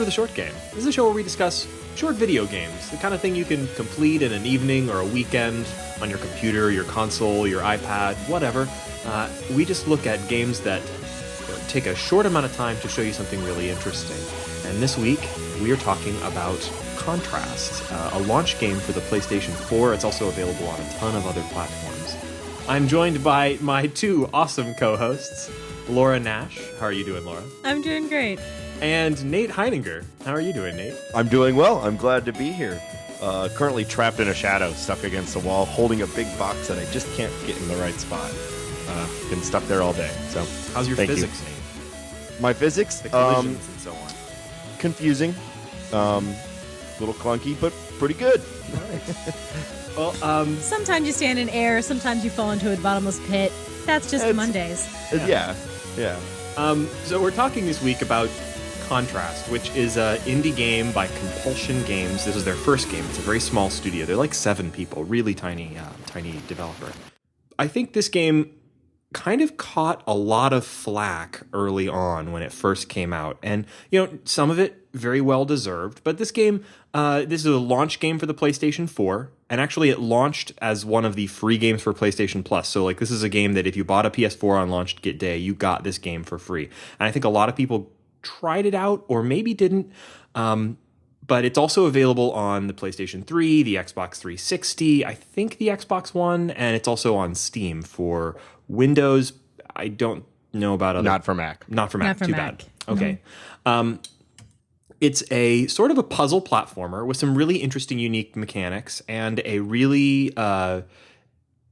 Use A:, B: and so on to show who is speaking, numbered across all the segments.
A: to The Short Game. This is a show where we discuss short video games, the kind of thing you can complete in an evening or a weekend on your computer, your console, your iPad, whatever. We just look at games that take a short amount of time to show you something really interesting. And this week, we are talking about Contrast, a launch game for the PlayStation 4. It's also available on a ton of other platforms. I'm joined by my two awesome co-hosts, Laura Nash. How are you doing, Laura?
B: I'm doing great.
A: And Nate Heininger. How are you doing, Nate?
C: I'm doing well. I'm glad to be here. Currently trapped in a shadow, stuck against the wall, holding a big box that I just can't get in the right spot. Been stuck there all day. So,
A: how's your physics, Nate?
C: My physics?
A: The collisions and so on.
C: Confusing. Little clunky, but pretty good.
A: Well,
B: sometimes you stand in air, sometimes you fall into a bottomless pit. That's just Mondays.
C: Yeah.
A: So we're talking this week about Contrast, which is an indie game by Compulsion Games. This is their first game. It's a very small studio. They're like 7 people, really tiny developer. I think this game kind of caught a lot of flack early on when it first came out. And, some of it very well deserved. But this game, this is a launch game for the PlayStation 4. And actually it launched as one of the free games for PlayStation Plus. So this is a game that if you bought a PS4 on launch day, you got this game for free. And I think a lot of people tried it out or maybe didn't. But it's also available on the PlayStation 3, the Xbox 360, I think the Xbox One, and it's also on Steam for Windows. I don't know about other...
C: Not for Mac.
A: Not for Mac.
B: Not for
A: Too
B: Mac.
A: bad. Okay. It's a sort of a puzzle platformer with some really interesting, unique mechanics and a really,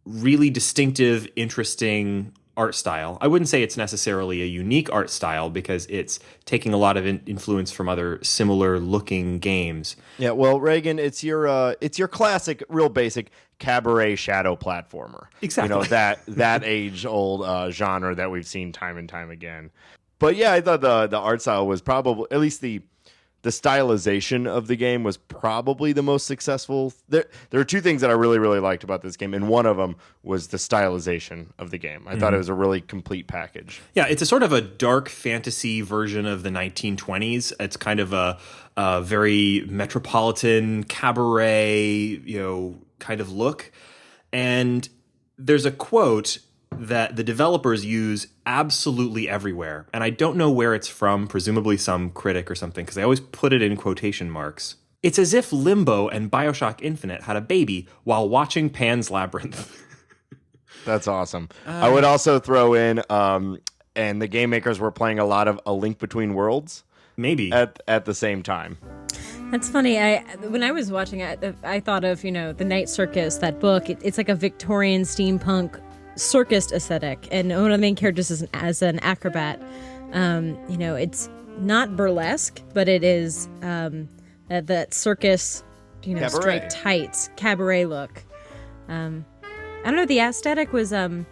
A: really distinctive, interesting art style. I wouldn't say it's necessarily a unique art style because it's taking a lot of influence from other similar looking games.
C: Yeah, well, Reagan, it's your classic, real basic cabaret shadow platformer.
A: Exactly.
C: That age-old genre that we've seen time and time again. But yeah, I thought the art style was probably, at least the stylization of the game was probably the most successful. There are 2 things that I really, really liked about this game, and one of them was the stylization of the game. I thought it was a really complete package.
A: Yeah, it's a sort of a dark fantasy version of the 1920s. It's kind of a very metropolitan cabaret, kind of look. And there's a quote that the developers use absolutely everywhere. And I don't know where it's from, presumably some critic or something, because they always put it in quotation marks. It's as if Limbo and BioShock Infinite had a baby while watching Pan's Labyrinth.
C: That's awesome. I would also throw in, and the game makers were playing a lot of A Link Between Worlds.
A: Maybe.
C: At the same time.
B: That's funny. When I was watching it, I thought of, The Night Circus, that book. It's like a Victorian steampunk circus aesthetic, and one of the main characters is as an acrobat. It's not burlesque, but it is that circus,
C: Cabaret.
B: straight tights, cabaret look. I don't know. The aesthetic was it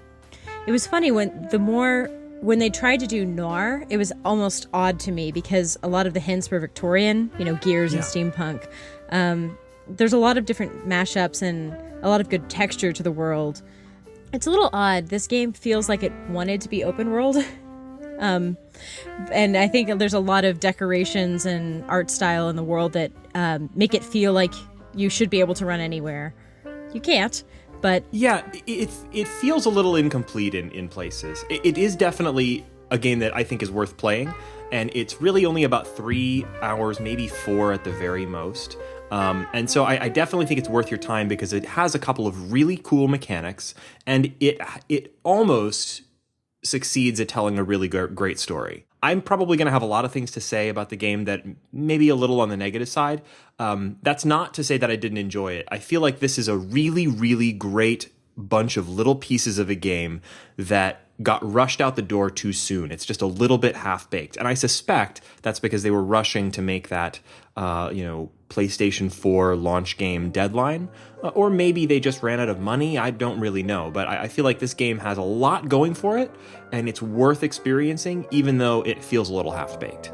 B: was funny when they tried to do noir. It was almost odd to me because a lot of the hints were Victorian, gears and steampunk. There's a lot of different mashups and a lot of good texture to the world. It's a little odd. This game feels like it wanted to be open world. And I think there's a lot of decorations and art style in the world that make it feel like you should be able to run anywhere. You can't, but...
A: Yeah, it feels a little incomplete in places. It is definitely a game that I think is worth playing, and it's really only about 3 hours, maybe 4 at the very most. And so I definitely think it's worth your time because it has a couple of really cool mechanics, and it almost succeeds at telling a really great story. I'm probably going to have a lot of things to say about the game that maybe a little on the negative side. That's not to say that I didn't enjoy it. I feel like this is a really, really great bunch of little pieces of a game that got rushed out the door too soon. It's just a little bit half-baked. And I suspect that's because they were rushing to make that, PlayStation 4 launch game deadline. Or maybe they just ran out of money. I don't really know. But I feel like this game has a lot going for it, and it's worth experiencing, even though it feels a little half-baked.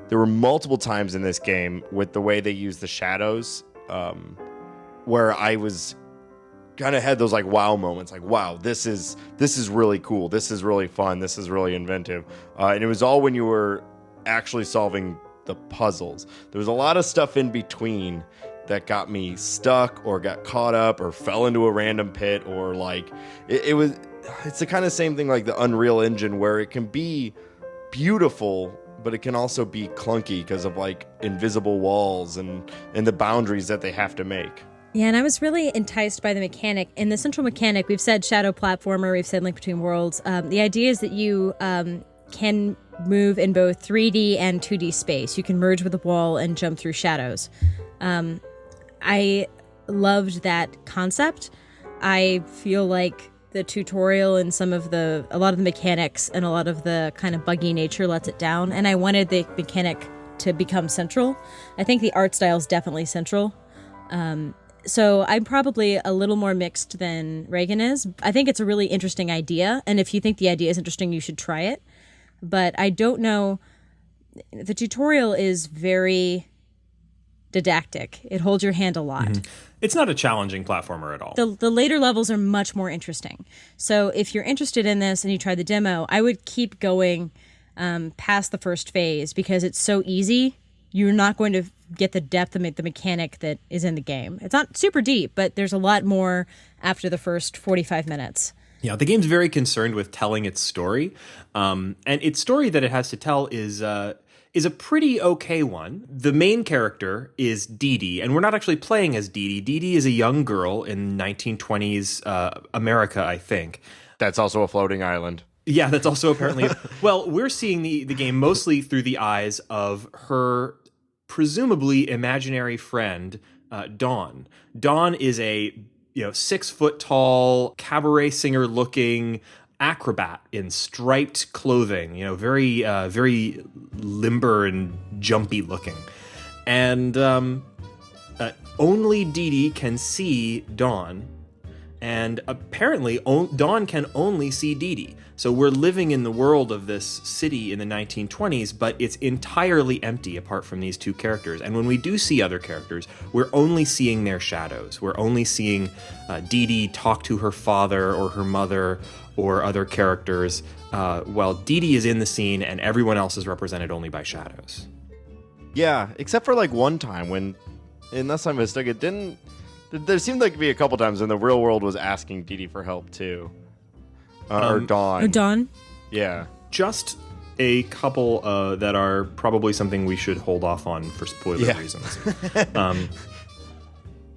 C: There were multiple times in this game with the way they use the shadows where I was kind of had those like wow moments, like wow, this is really cool, this is really fun, this is really inventive, and it was all when you were actually solving the puzzles. There was a lot of stuff in between that got me stuck or got caught up or fell into a random pit, or like it's the kind of same thing like the Unreal Engine, where it can be beautiful but it can also be clunky because of like invisible walls and the boundaries that they have to make.
B: Yeah, and I was really enticed by the mechanic. In the central mechanic, we've said shadow platformer, we've said link between worlds. The idea is that you can move in both 3D and 2D space. You can merge with the wall and jump through shadows. I loved that concept. I feel like the tutorial and a lot of the mechanics and a lot of the kind of buggy nature lets it down. And I wanted the mechanic to become central. I think the art style is definitely central. So I'm probably a little more mixed than Reagan is. I think it's a really interesting idea. And if you think the idea is interesting, you should try it. But I don't know. The tutorial is very didactic. It holds your hand a lot.
A: Mm-hmm. It's not a challenging platformer at all.
B: The later levels are much more interesting. So if you're interested in this and you try the demo, I would keep going past the first phase because it's so easy. You're not going to get the depth of the mechanic that is in the game. It's not super deep, but there's a lot more after the first 45 minutes.
A: Yeah, the game's very concerned with telling its story. And its story that it has to tell is a pretty okay one. The main character is Dee Dee, and we're not actually playing as Dee Dee. Dee Dee is a young girl in 1920s America, I think.
C: That's also a floating island.
A: Yeah, that's also apparently... Well, we're seeing the game mostly through the eyes of her presumably imaginary friend, Dawn. Dawn is a 6-foot-tall, cabaret singer-looking acrobat in striped clothing, very very limber and jumpy looking. And only Dee Dee can see Dawn, and apparently Dawn can only see Dee Dee. So we're living in the world of this city in the 1920s, but it's entirely empty apart from these two characters. And when we do see other characters, we're only seeing their shadows. We're only seeing Dee Dee talk to her father or her mother or other characters, while Dee Dee is in the scene and everyone else is represented only by shadows.
C: Yeah, except for like one time when, unless I'm mistaken, there seemed like to be a couple times when the real world was asking Dee Dee for help too. Or Dawn.
B: Or Dawn?
C: Yeah.
A: Just a couple that are probably something we should hold off on for spoiler reasons.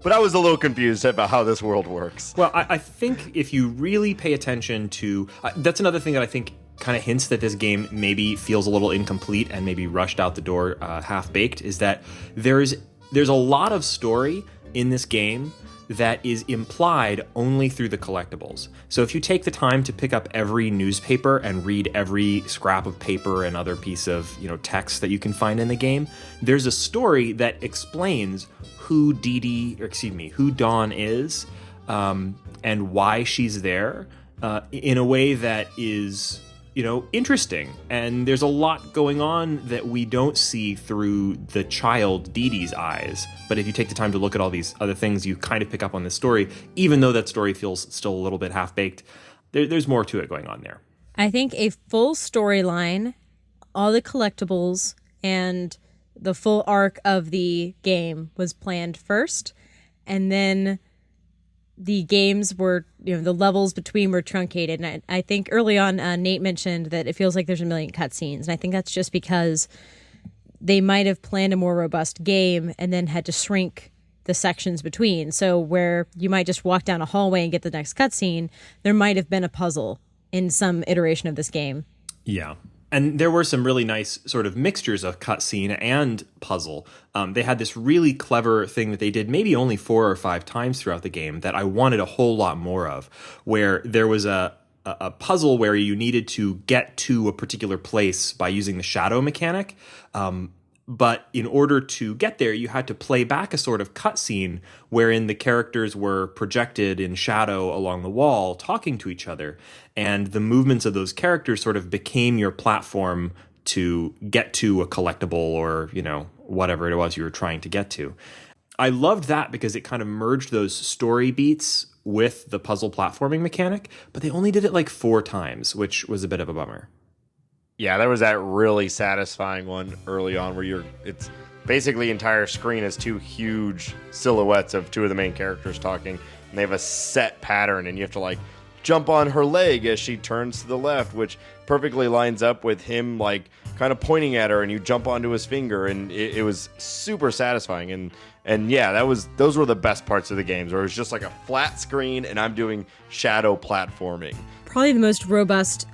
C: But I was a little confused about how this world works.
A: Well, I think if you really pay attention to... that's another thing that I think kind of hints that this game maybe feels a little incomplete and maybe rushed out the door half-baked, is that there's a lot of story in this game that is implied only through the collectibles. So if you take the time to pick up every newspaper and read every scrap of paper and other piece of text that you can find in the game, there's a story that explains who who Dawn is, and why she's there, in a way that is interesting. And there's a lot going on that we don't see through the child Dee Dee's eyes. But if you take the time to look at all these other things, you kind of pick up on this story, even though that story feels still a little bit half-baked. There's more to it going on there.
B: I think a full storyline, all the collectibles, and the full arc of the game was planned first, and then the games were, the levels between were truncated. And I think early on, Nate mentioned that it feels like there's a million cutscenes. And I think that's just because they might have planned a more robust game and then had to shrink the sections between. So where you might just walk down a hallway and get the next cutscene, there might have been a puzzle in some iteration of this game.
A: Yeah. And there were some really nice sort of mixtures of cutscene and puzzle. They had this really clever thing that they did maybe only 4 or 5 times throughout the game that I wanted a whole lot more of, where there was a puzzle where you needed to get to a particular place by using the shadow mechanic. But in order to get there, you had to play back a sort of cutscene wherein the characters were projected in shadow along the wall talking to each other. And the movements of those characters sort of became your platform to get to a collectible or, whatever it was you were trying to get to. I loved that because it kind of merged those story beats with the puzzle platforming mechanic, but they only did it like 4 times, which was a bit of a bummer.
C: Yeah, there was that really satisfying one early on where it's basically the entire screen is 2 huge silhouettes of 2 of the main characters talking, and they have a set pattern, and you have to like jump on her leg as she turns to the left, which perfectly lines up with him like kind of pointing at her, and you jump onto his finger, and it was super satisfying. And yeah, those were the best parts of the games, where it was just like a flat screen and I'm doing shadow platforming.
B: Probably the most robust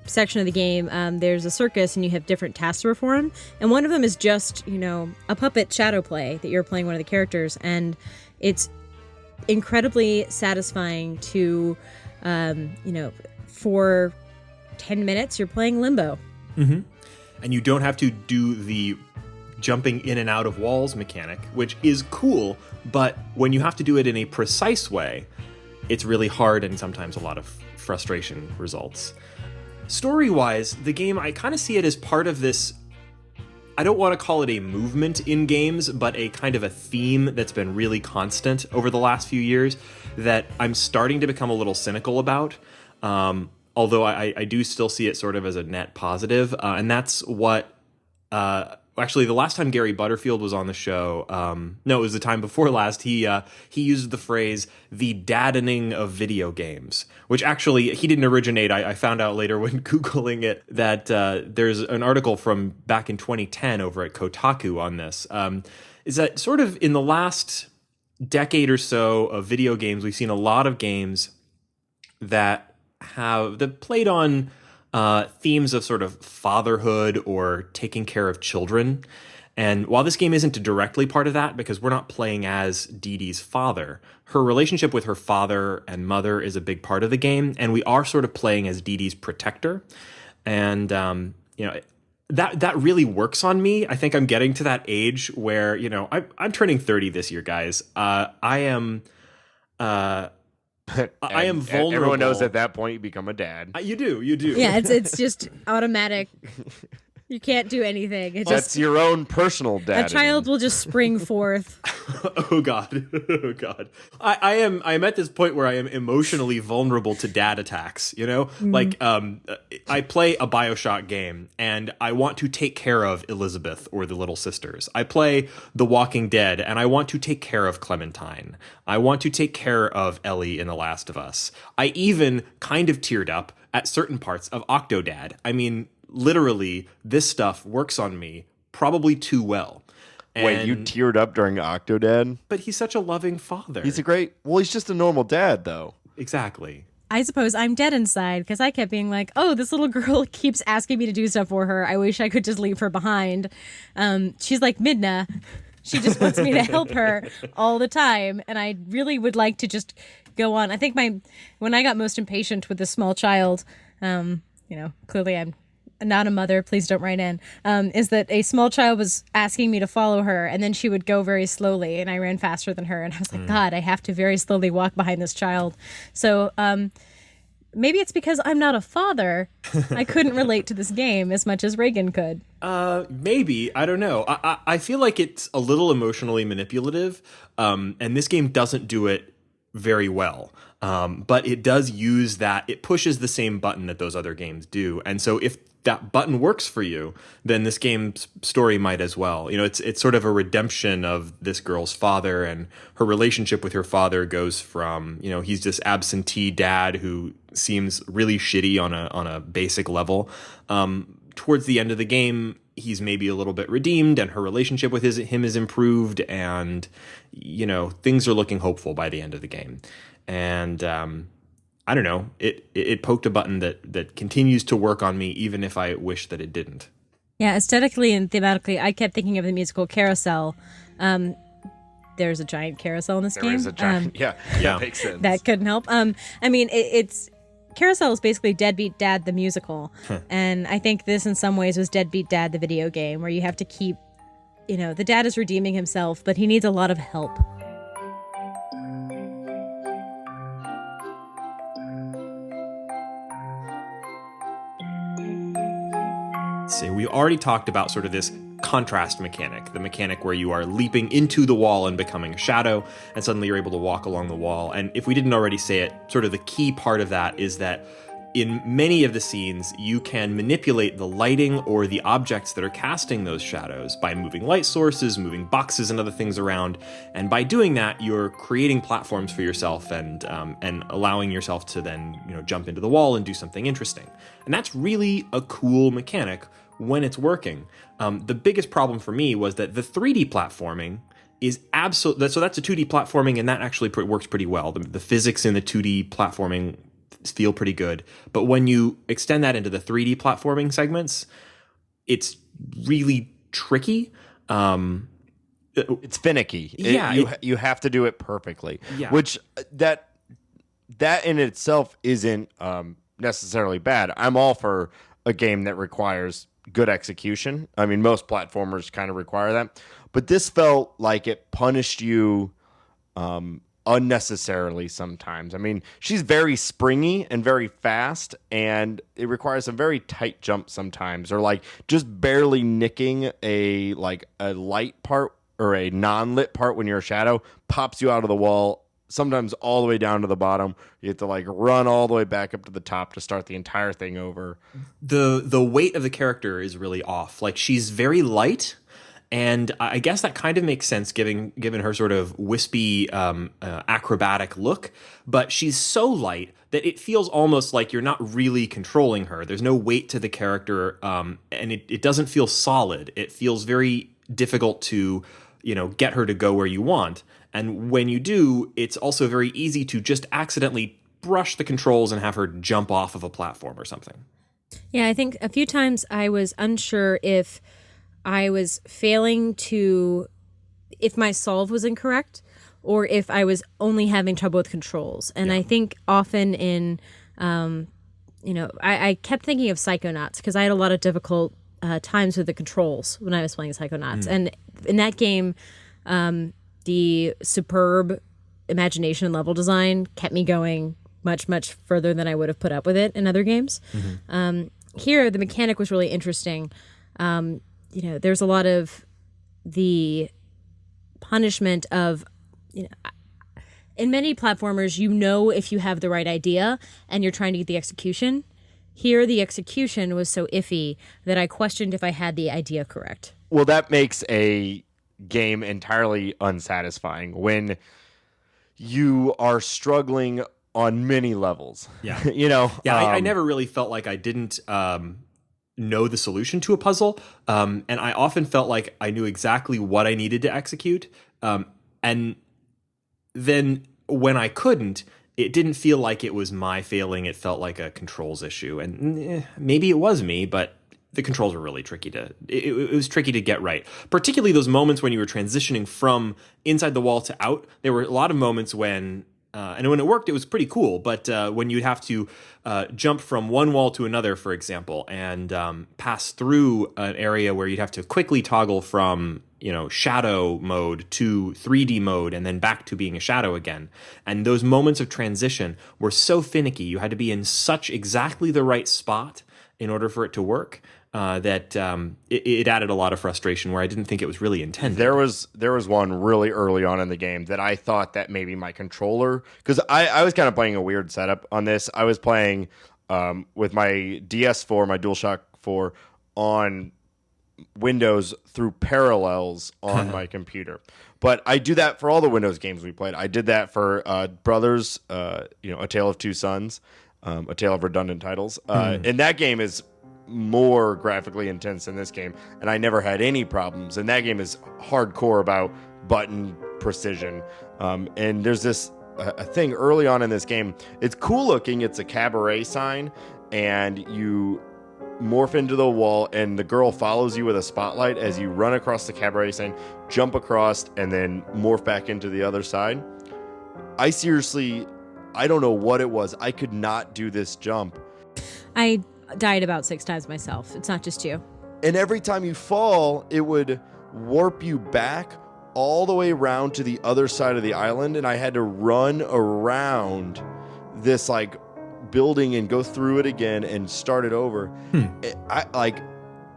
B: section of the game. There's a circus and you have different tasks to perform, and one of them is just, a puppet shadow play that you're playing one of the characters, and it's incredibly satisfying to for 10 minutes you're playing Limbo.
A: Mm-hmm. And you don't have to do the jumping in and out of walls mechanic, which is cool, but when you have to do it in a precise way, it's really hard and sometimes a lot of frustration results. Story-wise, the game, I kind of see it as part of this, I don't want to call it a movement in games, but a kind of a theme that's been really constant over the last few years that I'm starting to become a little cynical about. Although I do still see it sort of as a net positive. And that's what, actually the last time Gary Butterfield was on the show, no, it was the time before last, he used the phrase, the daddening of video games, which actually he didn't originate. I found out later when Googling it that there's an article from back in 2010 over at Kotaku on this, is that sort of in the last decade or so of video games, we've seen a lot of games that played on themes of sort of fatherhood or taking care of children. And while this game isn't directly part of that, because we're not playing as Dee Dee's father, her relationship with her father and mother is a big part of the game, and we are sort of playing as Dee Dee's protector. And that really works on me. I think I'm getting to that age where I'm turning 30 this year, guys. I am vulnerable.
C: Everyone knows at that point you become a dad.
A: You do.
B: Yeah, it's just automatic. You can't do anything.
C: That's your own personal dad.
B: A child will just spring forth.
A: Oh God. I am at this point where I am emotionally vulnerable to dad attacks, Mm-hmm. Like I play a BioShock game and I want to take care of Elizabeth or the little sisters. I play The Walking Dead and I want to take care of Clementine. I want to take care of Ellie in The Last of Us. I even kind of teared up at certain parts of Octodad. I mean, literally, this stuff works on me probably too well.
C: Wait, you teared up during Octodad?
A: But he's such a loving father.
C: He's just a normal dad, though.
A: Exactly.
B: I suppose I'm dead inside because I kept being like, oh, this little girl keeps asking me to do stuff for her. I wish I could just leave her behind. She's like Midna. She just wants me to help her all the time. And I really would like to just go on. I think when I got most impatient with this small child, clearly I'm not a mother, please don't write in, is that a small child was asking me to follow her, and then she would go very slowly, and I ran faster than her, and I was like, God, I have to very slowly walk behind this child. So maybe it's because I'm not a father, I couldn't relate to this game as much as Reagan could.
A: Maybe, I don't know. I feel like it's a little emotionally manipulative, and this game doesn't do it very well. But it does use that, it pushes the same button that those other games do. And so if that button works for you, then this game's story might as well. It's sort of a redemption of this girl's father, and her relationship with her father goes from, he's this absentee dad who seems really shitty on a basic level. Towards the end of the game, he's maybe a little bit redeemed, and her relationship with him is improved, and things are looking hopeful by the end of the game. And I don't know, it poked a button that continues to work on me, even if I wish that it didn't.
B: Yeah, aesthetically and thematically, I kept thinking of the musical Carousel. There's a giant carousel in this game.
C: There is a giant, yeah, makes sense.
B: That couldn't help. It's Carousel is basically Deadbeat Dad the musical, and I think this in some ways was Deadbeat Dad the video game, where you have to keep, the dad is redeeming himself, but he needs a lot of help.
A: See, we already talked about sort of this contrast mechanic, the mechanic where you are leaping into the wall and becoming a shadow, and suddenly you're able to walk along the wall. And if we didn't already say it, sort of the key part of that is that in many of the scenes, you can manipulate the lighting or the objects that are casting those shadows by moving light sources, moving boxes and other things around. And by doing that, you're creating platforms for yourself and allowing yourself to then, jump into the wall and do something interesting. And that's really a cool mechanic when it's working. The biggest problem for me was that the 3D platforming is absolutely, so that's a 2D platforming, and that actually works pretty well. The physics in the 2D platforming feel pretty good, but when you extend that into the 3D platforming segments, it's really tricky.
C: It's finicky. You have to do it perfectly.
A: Yeah.
C: Which that in itself isn't necessarily bad. I'm all for a game that requires good execution. I mean, most platformers kind of require that, but this felt like it punished you unnecessarily sometimes. I mean, she's very springy and very fast, and it requires some very tight jumps sometimes, or like just barely nicking a light part or a non-lit part when you're a shadow pops you out of the wall, sometimes all the way down to the bottom. You have to run all the way back up to the top to start the entire thing over.
A: The weight of the character is really off. She's very light, and I guess that kind of makes sense given her sort of wispy, acrobatic look. But she's so light that it feels almost like you're not really controlling her. There's no weight to the character, and it doesn't feel solid. It feels very difficult to, get her to go where you want. And when you do, it's also very easy to just accidentally brush the controls and have her jump off of a platform or something.
B: Yeah, I think a few times I was unsure if I was failing if my solve was incorrect or if I was only having trouble with controls. And I think often I kept thinking of Psychonauts because I had a lot of difficult times with the controls when I was playing Psychonauts. And in that game, the superb imagination and level design kept me going much, much further than I would have put up with it in other games. Here, the mechanic was really interesting. There's a lot of the punishment of, in many platformers, if you have the right idea and you're trying to get the execution. Here, the execution was so iffy that I questioned if I had the idea correct.
C: Well, that makes a game entirely unsatisfying when you are struggling on many levels.
A: Yeah. I never really felt like I didn't know the solution to a puzzle. And I often felt like I knew exactly what I needed to execute. And then when I couldn't, it didn't feel like it was my failing. It felt like a controls issue. And maybe it was me, but the controls were really tricky it was tricky to get right. Particularly those moments when you were transitioning from inside the wall to out. There were a lot of moments when, and when it worked, it was pretty cool. But when you'd have to jump from one wall to another, for example, and pass through an area where you'd have to quickly toggle from, shadow mode to 3D mode and then back to being a shadow again. And those moments of transition were so finicky. You had to be in such exactly the right spot in order for it to work. That it added a lot of frustration where I didn't think it was really intended.
C: There was one really early on in the game that I thought that maybe my controller, because I was kind of playing a weird setup on this. I was playing with my DS4, my DualShock 4, on Windows through Parallels on my computer. But I do that for all the Windows games we played. I did that for Brothers, A Tale of Two Sons, A Tale of Redundant Titles. And that game is more graphically intense than this game, and I never had any problems. And that game is hardcore about button precision. And there's this a thing early on in this game. It's cool looking. It's a cabaret sign, and you morph into the wall, and the girl follows you with a spotlight as you run across the cabaret sign, jump across, and then morph back into the other side. I don't know what it was. I could not do this jump.
B: I died about 6 times myself. It's not just you.
C: And every time you fall, it would warp you back all the way around to the other side of the island, and I had to run around this building and go through it again and start it over.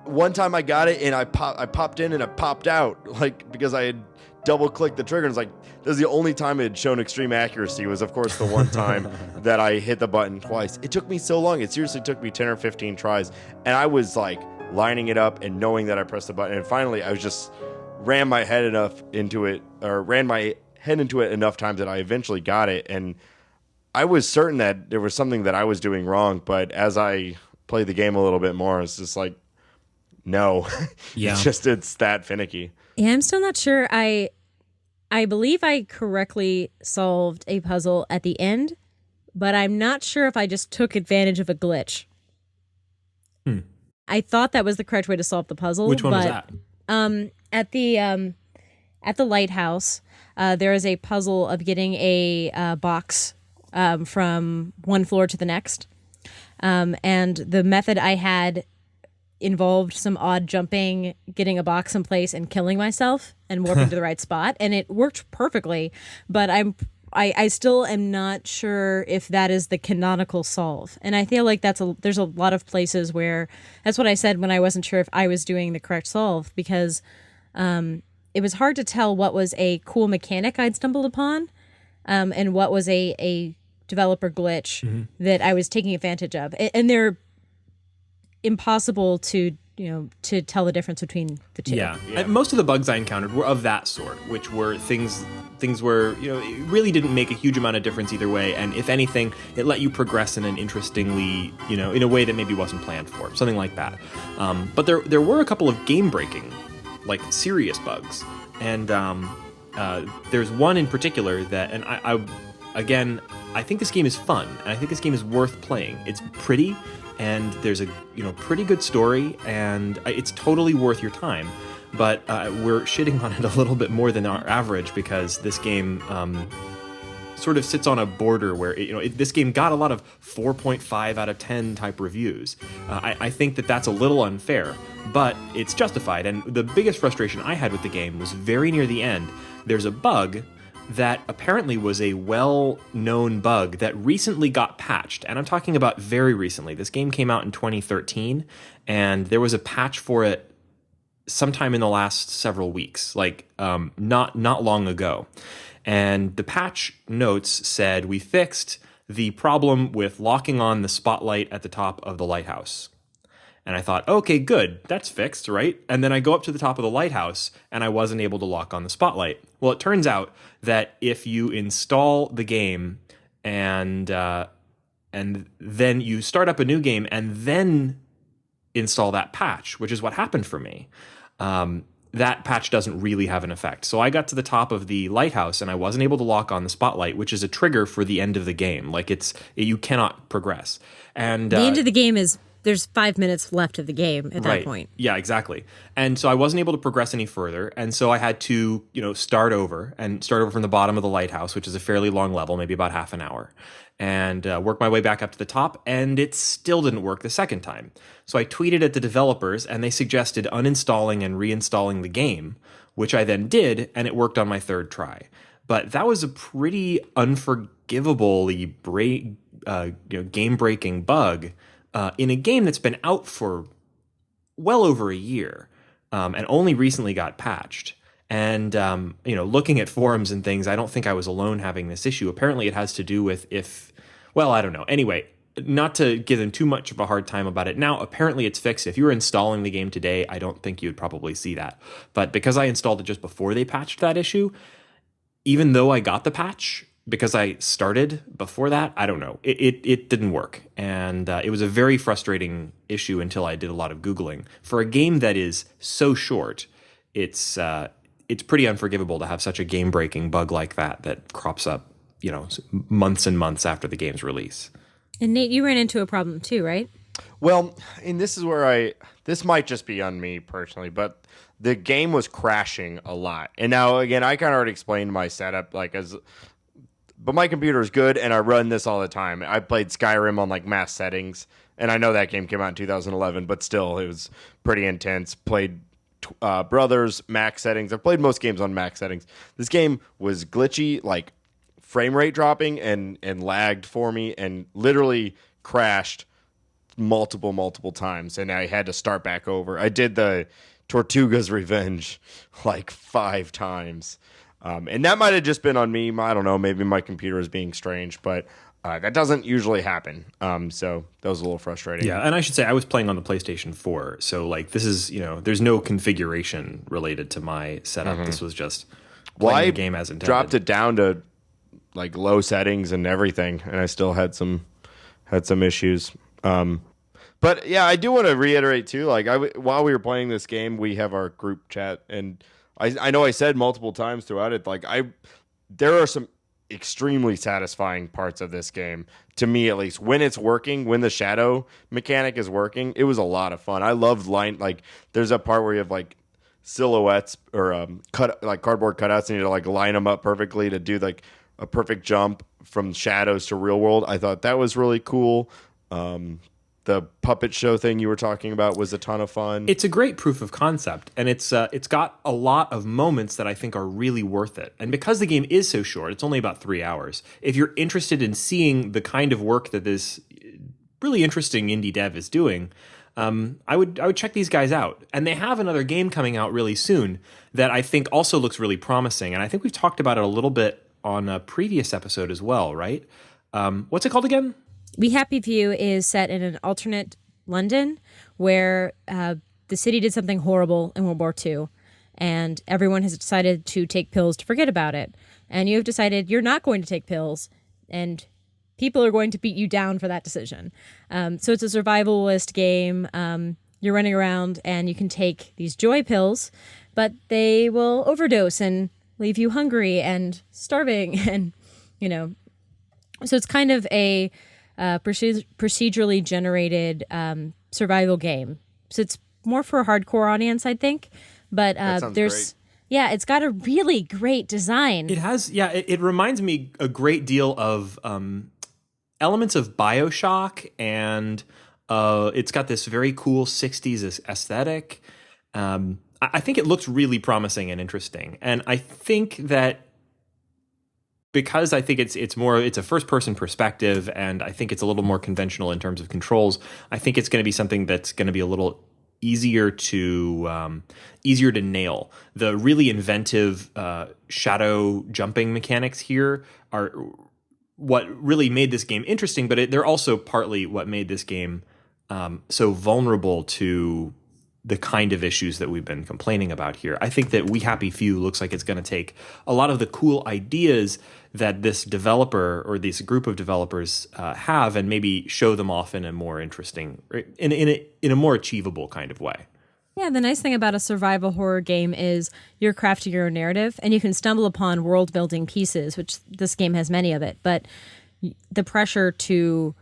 C: one time I got it and I popped in and I popped out, like, because I had double clicked the trigger. And it's like, this is the only time it had shown extreme accuracy was, of course, the one time that I hit the button twice. It took me so long. It seriously took me 10 or 15 tries. And I was like lining it up and knowing that I pressed the button. And finally, I was just ran my head into it enough times that I eventually got it. And I was certain that there was something that I was doing wrong. But as I played the game a little bit more, it's just like, no,
A: Yeah.
C: it's that finicky.
B: Yeah, I'm still not sure. I believe I correctly solved a puzzle at the end, but I'm not sure if I just took advantage of a glitch. I thought that was the correct way to solve the puzzle.
A: Which one was that?
B: At the lighthouse, there is a puzzle of getting a box from one floor to the next, and the method I had involved some odd jumping, getting a box in place, and killing myself and warping to the right spot, and it worked perfectly. But I still am not sure if that is the canonical solve, and I feel like there's a lot of places where that's what I said when I wasn't sure if I was doing the correct solve, because it was hard to tell what was a cool mechanic I'd stumbled upon, and what was a developer glitch that I was taking advantage of, and they're impossible to tell the difference between the two.
A: Yeah. And most of the bugs I encountered were of that sort, which were things where, it really didn't make a huge amount of difference either way. And if anything, it let you progress in an interestingly, in a way that maybe wasn't planned for, something like that. But there were a couple of game-breaking, like serious bugs. And there's one in particular that, and I think this game is fun, and I think this game is worth playing. It's pretty, and there's a pretty good story, and it's totally worth your time. But we're shitting on it a little bit more than our average because this game sort of sits on a border where this game got a lot of 4.5 out of 10 type reviews. I think that's a little unfair, but it's justified. And the biggest frustration I had with the game was very near the end. There's a bug that apparently was a well-known bug that recently got patched. And I'm talking about very recently. This game came out in 2013, and there was a patch for it sometime in the last several weeks, like not long ago. And the patch notes said, we fixed the problem with locking on the spotlight at the top of the lighthouse. And I thought, okay, good, that's fixed, right? And then I go up to the top of the lighthouse, and I wasn't able to lock on the spotlight. Well, it turns out that if you install the game and then you start up a new game and then install that patch, which is what happened for me, that patch doesn't really have an effect. So I got to the top of the lighthouse, and I wasn't able to lock on the spotlight, which is a trigger for the end of the game. Like you cannot progress. And
B: the end of the game is... There's 5 minutes left of the game at that point.
A: Yeah, exactly. And so I wasn't able to progress any further. And so I had to, start over from the bottom of the lighthouse, which is a fairly long level, maybe about half an hour, and work my way back up to the top. And it still didn't work the second time. So I tweeted at the developers, and they suggested uninstalling and reinstalling the game, which I then did, and it worked on my third try. But that was a pretty unforgivably game-breaking bug in a game that's been out for well over a year and only recently got patched. And, looking at forums and things, I don't think I was alone having this issue. Apparently it has to do with I don't know. Anyway, not to give them too much of a hard time about it now, apparently it's fixed. If you were installing the game today, I don't think you'd probably see that. But because I installed it just before they patched that issue, even though I got the patch, because I started before that, I don't know. It didn't work. And it was a very frustrating issue until I did a lot of Googling. For a game that is so short, it's pretty unforgivable to have such a game-breaking bug like that crops up, months and months after the game's release.
B: And Nate, you ran into a problem too, right?
C: Well, and this is where this might just be on me personally, but the game was crashing a lot. And now, again, I kind of already explained my setup, but my computer is good, and I run this all the time. I played Skyrim on mass settings, and I know that game came out in 2011, but still, it was pretty intense. Played Brothers, max settings. I've played most games on max settings. This game was glitchy, frame rate dropping and lagged for me, and literally crashed multiple times, and I had to start back over. I did the Tortuga's Revenge like 5 times. And that might have just been on me. I don't know. Maybe my computer is being strange, but that doesn't usually happen. So that was a little frustrating.
A: Yeah, and I should say I was playing on the PlayStation 4, so like this is, there's no configuration related to my setup. This was just playing the game as intended.
C: Dropped it down to like low settings and everything, and I still had some issues. But yeah, I do want to reiterate too. Like while we were playing this game, we have our group chat, and I know I said multiple times throughout it, like there are some extremely satisfying parts of this game, to me at least, when it's working, when the shadow mechanic is working. It was a lot of fun. I loved there's a part where you have like silhouettes or cardboard cutouts, and you need to like line them up perfectly to do like a perfect jump from shadows to real world. I thought that was really cool. The puppet show thing you were talking about was a ton of fun.
A: It's a great proof of concept, and it's got a lot of moments that I think are really worth it. And because the game is so short, it's only about 3 hours. If you're interested in seeing the kind of work that this really interesting indie dev is doing, I would check these guys out. And they have another game coming out really soon that I think also looks really promising. And I think we've talked about it a little bit on a previous episode as well, right? What's it called again?
B: We Happy Few is set in an alternate London where the city did something horrible in World War II, and everyone has decided to take pills to forget about it. And you have decided you're not going to take pills, and people are going to beat you down for that decision. So it's a survivalist game. You're running around, and you can take these joy pills, but they will overdose and leave you hungry and starving, and so it's kind of a procedurally generated survival game. So it's more for a hardcore audience, I think. But there's great. It's got a really great design.
A: It has, it reminds me a great deal of elements of BioShock, and it's got this very cool 60s aesthetic. I think it looks really promising and interesting. And I think that because I think it's a first person perspective, and I think it's a little more conventional in terms of controls, I think it's going to be something that's going to be a little easier to nail. The really inventive shadow jumping mechanics here are what really made this game interesting, but they're also partly what made this game so vulnerable to the kind of issues that we've been complaining about here. I think that We Happy Few looks like it's going to take a lot of the cool ideas that this developer or this group of developers have, and maybe show them off in a more interesting, in a more achievable kind of way.
B: Yeah, the nice thing about a survival horror game is you're crafting your own narrative, and you can stumble upon world-building pieces, which this game has many of it, but the pressure to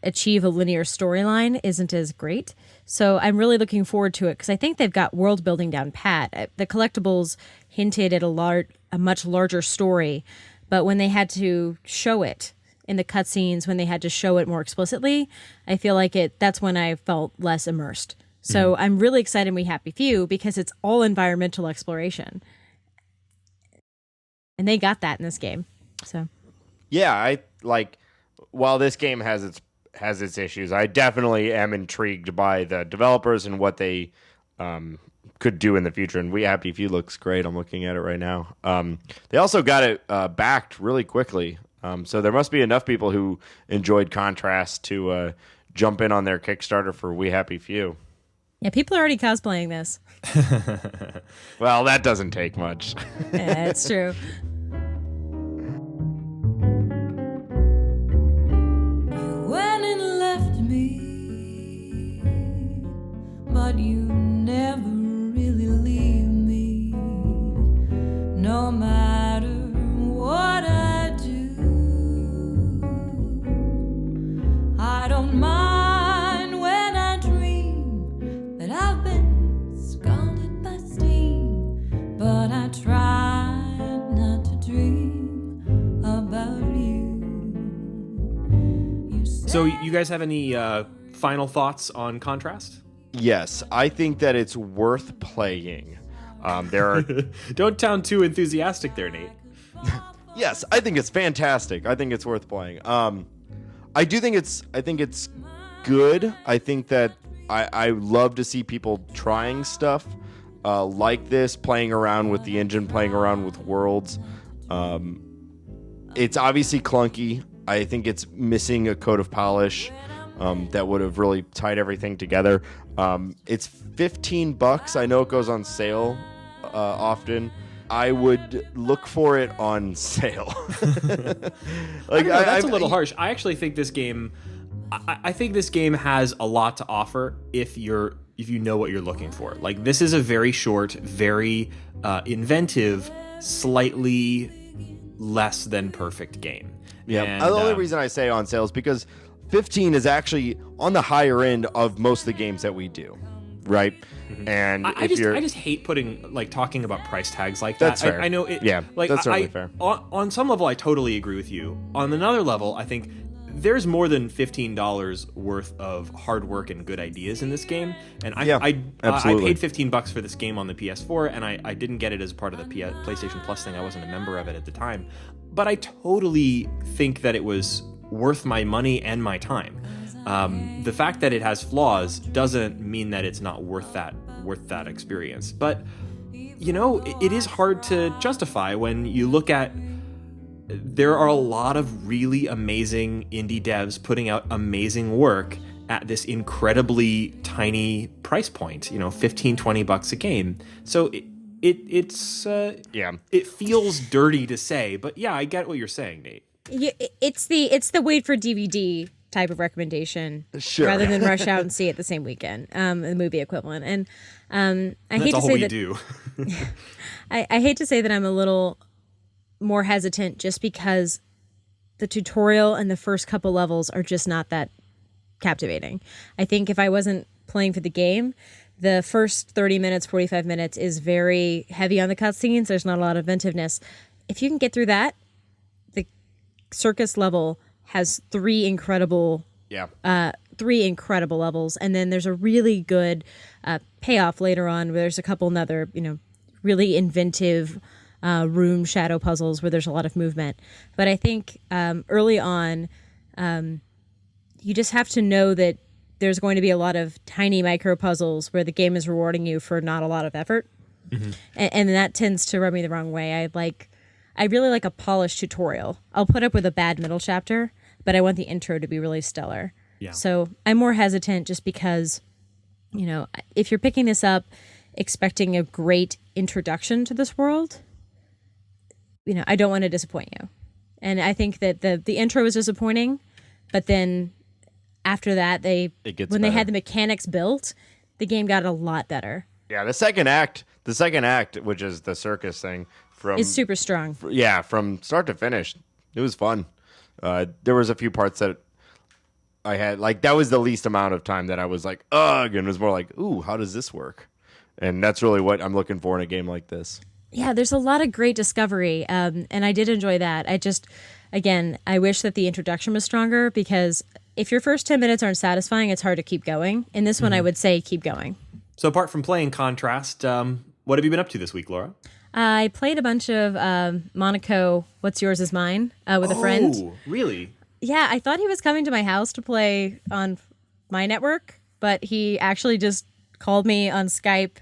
B: achieve a linear storyline isn't as great. So I'm really looking forward to it because I think they've got world building down pat. The collectibles hinted at a much larger story, but when they had to show it in the cutscenes, when they had to show it more explicitly, I feel like that's when I felt less immersed. So I'm really excited We Happy Few because it's all environmental exploration. And they got that in this game. So
C: yeah, while this game has its issues, I definitely am intrigued by the developers and what they could do in the future. And We Happy Few looks great. I'm looking at it right now. They also got it backed really quickly. So there must be enough people who enjoyed Contrast to jump in on their Kickstarter for We Happy Few.
B: Yeah, people are already cosplaying this.
C: Well, that doesn't take much.
B: Yeah, it's true.
D: But you never really leave me, no matter what I do. I don't mind when I dream that I've been scalded by steam, but I try not to dream about you.
A: So you guys have any final thoughts on Contrast?
C: Yes, I think that it's worth playing. There are
A: Don't sound too enthusiastic there, Nate.
C: Yes, I think it's fantastic. I think it's worth playing. I think it's good. I think that I love to see people trying stuff like this, playing around with the engine, playing around with worlds. It's obviously clunky. I think it's missing a coat of polish that would have really tied everything together. It's $15. I know it goes on sale often. I would look for it on sale.
A: Like that's a little harsh. I actually think this game. I think this game has a lot to offer if you know what you're looking for. Like, this is a very short, very inventive, slightly less than perfect game.
C: Yeah,
A: And,
C: the only reason I say on sale is because 15 is actually on the higher end of most of the games that we do, right? Mm-hmm. And
A: I just hate talking about price tags like
C: that's
A: that.
C: fair.
A: I know it.
C: Yeah,
A: like,
C: that's certainly fair.
A: On some level, I totally agree with you. On another level, I think there's more than $15 worth of hard work and good ideas in this game. And I paid $15 for this game on the PS4, and I didn't get it as part of the PlayStation Plus thing. I wasn't a member of it at the time. But I totally think that it was worth my money and my time. The fact that it has flaws doesn't mean that it's not worth that experience. But, it is hard to justify when you look at. There are a lot of really amazing indie devs putting out amazing work at this incredibly tiny price point, $15-$20 a game. So it feels dirty to say, but yeah, I get what you're saying, Nate.
B: Yeah, it's the wait for DVD type of recommendation,
C: sure,
B: rather than rush out and see it the same weekend, the movie equivalent. And I hate to say that
A: do.
B: I hate to say that I'm a little more hesitant just because the tutorial and the first couple levels are just not that captivating. I think if I wasn't playing for the game, the first 30 minutes, 45 minutes is very heavy on the cutscenes. There's not a lot of inventiveness. If you can get through that, the circus level has three incredible levels, and then there's a really good payoff later on where there's a couple other, really inventive room shadow puzzles where there's a lot of movement. But I think early on, you just have to know that there's going to be a lot of tiny micro puzzles where the game is rewarding you for not a lot of effort. Mm-hmm. And that tends to rub me the wrong way. I really like a polished tutorial. I'll put up with a bad middle chapter, but I want the intro to be really stellar.
A: Yeah.
B: So I'm more hesitant just because, if you're picking this up expecting a great introduction to this world, I don't want to disappoint you. And I think that the intro was disappointing, but then after that, they had the mechanics built, the game got a lot better.
C: Yeah, the second act, which is the circus thing,
B: it's super strong.
C: From start to finish, it was fun. There was a few parts that I had, that was the least amount of time that I was like, ugh, and it was more like, ooh, how does this work? And that's really what I'm looking for in a game like this.
B: Yeah, there's a lot of great discovery, and I did enjoy that. I wish that the introduction was stronger, because if your first 10 minutes aren't satisfying, it's hard to keep going. In this one, I would say keep going.
A: So apart from playing Contrast, what have you been up to this week, Laura?
B: I played a bunch of Monaco, What's Yours Is Mine, with a friend.
A: Oh, really?
B: Yeah, I thought he was coming to my house to play on my network, but he actually just called me on Skype.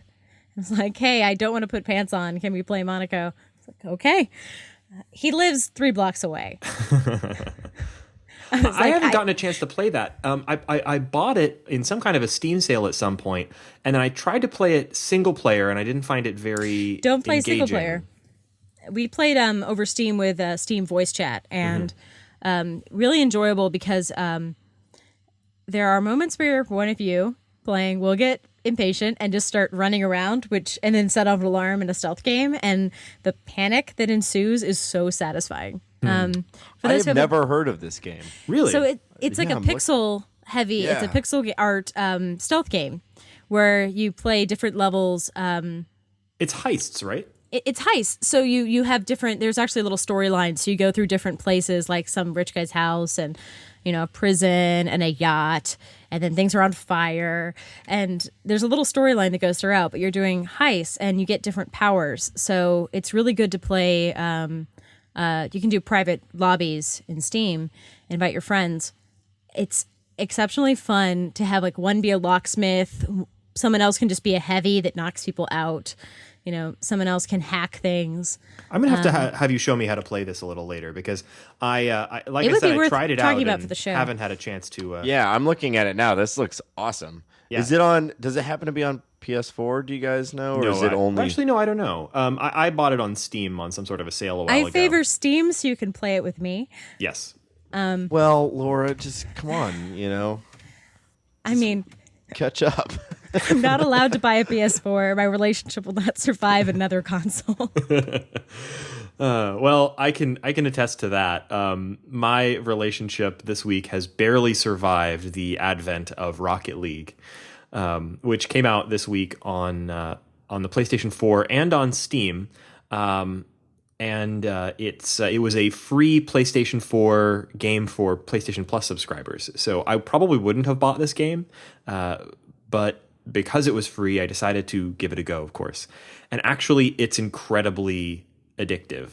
B: I was like, hey, I don't want to put pants on. Can we play Monaco? I was like, okay. He lives 3 blocks away.
A: I haven't gotten a chance to play that. I bought it in some kind of a Steam sale at some point, and then I tried to play it single player, and I didn't find it very
B: Don't play
A: engaging.
B: single player. We played over Steam with Steam voice chat, and really enjoyable because there are moments where one of you playing will get impatient and just start running around, and then set off an alarm in a stealth game, and the panic that ensues is so satisfying.
C: I have never heard of this game.
A: Really?
B: So it's like a pixel heavy.
C: Yeah.
B: It's a pixel art stealth game where you play different levels.
A: It's heists, right?
B: It's heists. So you have different. There's actually a little storyline. So you go through different places, like some rich guy's house, and a prison and a yacht, and then things are on fire. And there's a little storyline that goes throughout. But you're doing heists, and you get different powers. So it's really good to play. You can do private lobbies in Steam, invite your friends. It's exceptionally fun to have like one be a locksmith, someone else can just be a heavy that knocks people out. You know, someone else can hack things.
A: I'm gonna have to have you show me how to play this a little later because I like
B: It
A: I
B: would
A: said,
B: be
A: I
B: worth
A: tried it
B: talking
A: out
B: about
A: and
B: for the show.
A: haven't had a chance to.
C: Yeah, I'm looking at it now. This looks awesome.
A: Yeah.
C: Is it on? Does it happen to be on PS4? Do you guys know, or is it only?
A: Actually, no, I don't know. I bought it on Steam on some sort of a sale a while ago.
B: I favor Steam so you can play it with me.
A: Yes.
C: Well, Laura, just come on,
B: I mean,
C: catch up.
B: I'm not allowed to buy a PS4. My relationship will not survive another console.
A: Well, I can attest to that. My relationship this week has barely survived the advent of Rocket League, which came out this week on the PlayStation 4 and on Steam. It was a free PlayStation 4 game for PlayStation Plus subscribers. So I probably wouldn't have bought this game, but because it was free, I decided to give it a go, of course. And actually, it's incredibly addictive.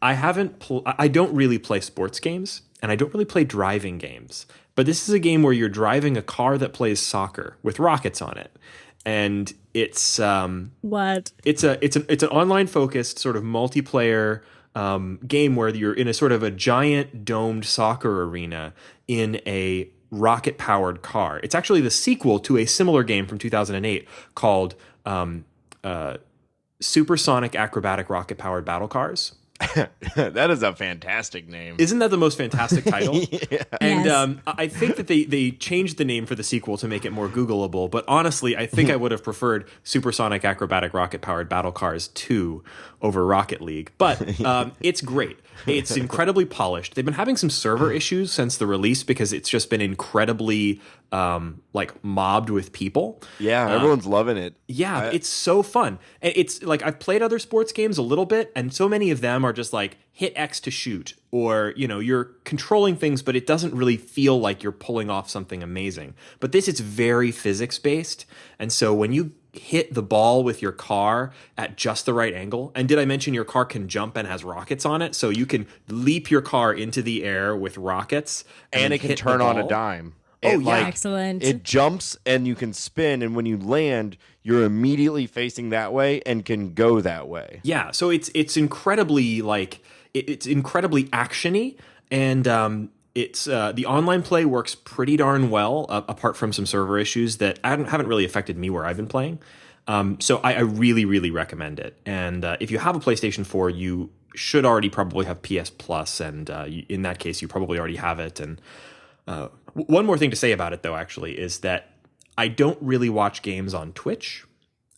A: I don't really play sports games, and I don't really play driving games. But this is a game where you're driving a car that plays soccer with rockets on it. And it's
B: What?
A: it's an online focused sort of multiplayer game where you're in a sort of a giant domed soccer arena in a rocket powered car. It's actually the sequel to a similar game from 2008 called Supersonic Acrobatic Rocket Powered Battle Cars.
C: That is a fantastic name.
A: Isn't that the most fantastic title?
C: Yeah.
A: And
B: Yes.
A: I think that they changed the name for the sequel to make it more Googleable. But honestly, I think I would have preferred Supersonic Acrobatic Rocket Powered Battle Cars 2 over Rocket League. But it's great. It's incredibly polished. They've been having some server issues since the release because it's just been incredibly mobbed with people.
C: Yeah, everyone's loving it.
A: Yeah, it's so fun. And it's like I've played other sports games a little bit, and so many of them are just like hit X to shoot, or you're controlling things, but it doesn't really feel like you're pulling off something amazing. But this is very physics based, and so when you hit the ball with your car at just the right angle, and did I mention your car can jump and has rockets on it, so you can leap your car into the air with rockets,
C: And
A: then
C: it can
A: hit the
C: turn on a
A: ball.
C: dime.
A: Oh,
C: It,
A: yeah.
B: Excellent.
C: It jumps and you can spin, and when you land, you're immediately facing that way and can go that way.
A: Yeah, so it's incredibly it's incredibly actiony, and it's the online play works pretty darn well, apart from some server issues that haven't really affected me where I've been playing. So I really, really recommend it. And if you have a PlayStation 4, you should already probably have PS Plus, and in that case, you probably already have it. And one more thing to say about it, though, actually, is that I don't really watch games on Twitch,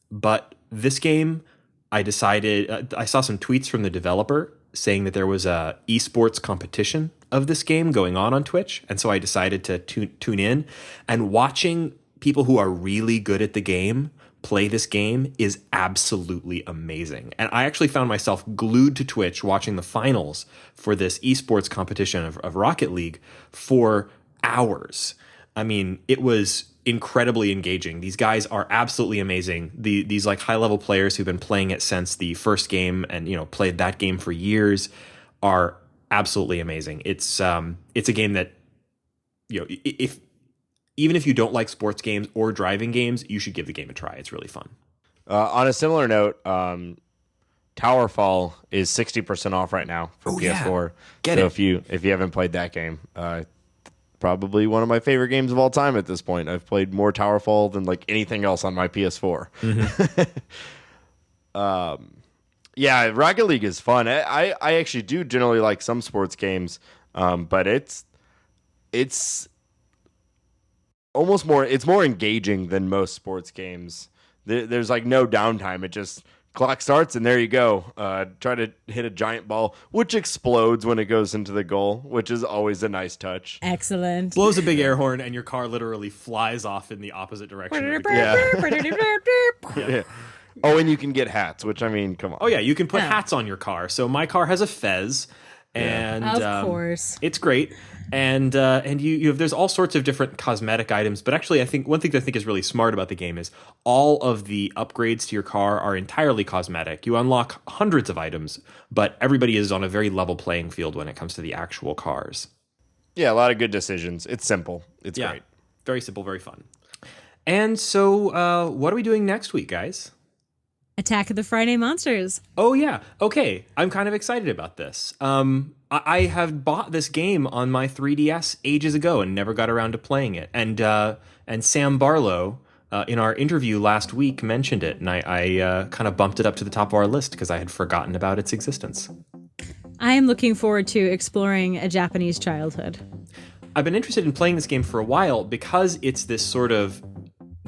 A: but this game, I decided I saw some tweets from the developer saying that there was a esports competition of this game going on Twitch, and so I decided to tune in. And watching people who are really good at the game play this game is absolutely amazing. And I actually found myself glued to Twitch watching the finals for this esports competition of Rocket League for hours. I mean, it was incredibly engaging. These guys are absolutely amazing. These like high level players who've been playing it since the first game and played that game for years are absolutely amazing. It's a game that even if you don't like sports games or driving games, you should give the game a try. It's really fun.
C: On a similar note, Towerfall is 60% off right now for PS4.
A: Get
C: so
A: it.
C: if you haven't played that game, probably one of my favorite games of all time at this point. I've played more Towerfall than like anything else on my PS4. Yeah, Rocket League is fun. I actually do generally like some sports games, but it's almost more engaging than most sports games. There's like no downtime. It just clock starts and there you go. Try to hit a giant ball, which explodes when it goes into the goal, which is always a nice touch.
B: Excellent.
A: Blows a big air horn and your car literally flies off in the opposite direction. of the goal.
C: Yeah. Oh, and you can get hats, which I mean, come on.
A: Oh yeah, you can put
B: Yeah.
A: hats on your car. So my car has a fez, and
B: Of course.
A: it's great. And you have, there's all sorts of different cosmetic items. But actually, I think one thing that I think is really smart about the game is all of the upgrades to your car are entirely cosmetic. You unlock hundreds of items, but everybody is on a very level playing field when it comes to the actual cars.
C: Yeah, a lot of good decisions. It's simple. It's
A: Yeah,
C: great.
A: very simple, very fun. And so, what are we doing next week, guys?
B: Attack of the Friday Monsters.
A: Oh yeah, okay. I'm kind of excited about this. I have bought this game on my 3DS ages ago and never got around to playing it. And Sam Barlow in our interview last week mentioned it, and I kind of bumped it up to the top of our list because I had forgotten about its existence.
B: I am looking forward to exploring a Japanese childhood.
A: I've been interested in playing this game for a while because it's this sort of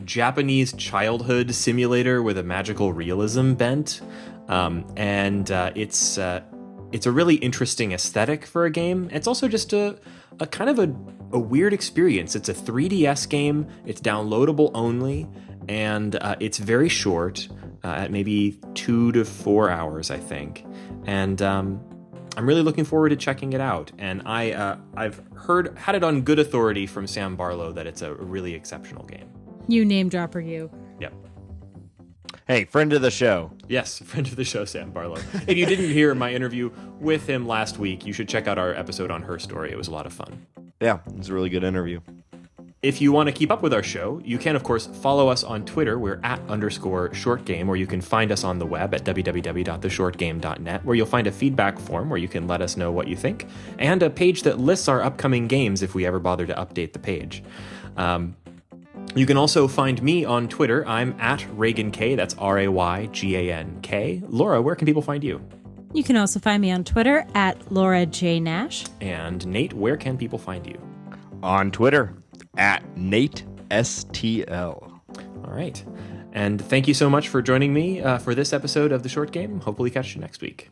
A: Japanese childhood simulator with a magical realism bent, and it's a really interesting aesthetic for a game. It's also just a kind of a weird experience. It's a 3DS game. It's downloadable only, and it's very short, at maybe 2 to 4 hours, I think. And I'm really looking forward to checking it out. And I've had it on good authority from Sam Barlow that it's a really exceptional game.
B: You name dropper, you.
A: Yep.
C: Hey, friend of the show.
A: Yes, friend of the show, Sam Barlow. If you didn't hear my interview with him last week, you should check out our episode on Her Story. It was a lot of fun.
C: Yeah, it's a really good interview.
A: If you want to keep up with our show, you can, of course, follow us on Twitter. We're @_shortgame, or you can find us on the web at www.theshortgame.net, where you'll find a feedback form where you can let us know what you think, and a page that lists our upcoming games if we ever bother to update the page. You can also find me on Twitter. I'm @RaganK. That's RayGank. Laura, where can people find you?
B: You can also find me on Twitter @LauraJNash.
A: And Nate, where can people find you?
C: On Twitter @NateSTL.
A: All right. And thank you so much for joining me for this episode of The Short Game. Hopefully catch you next week.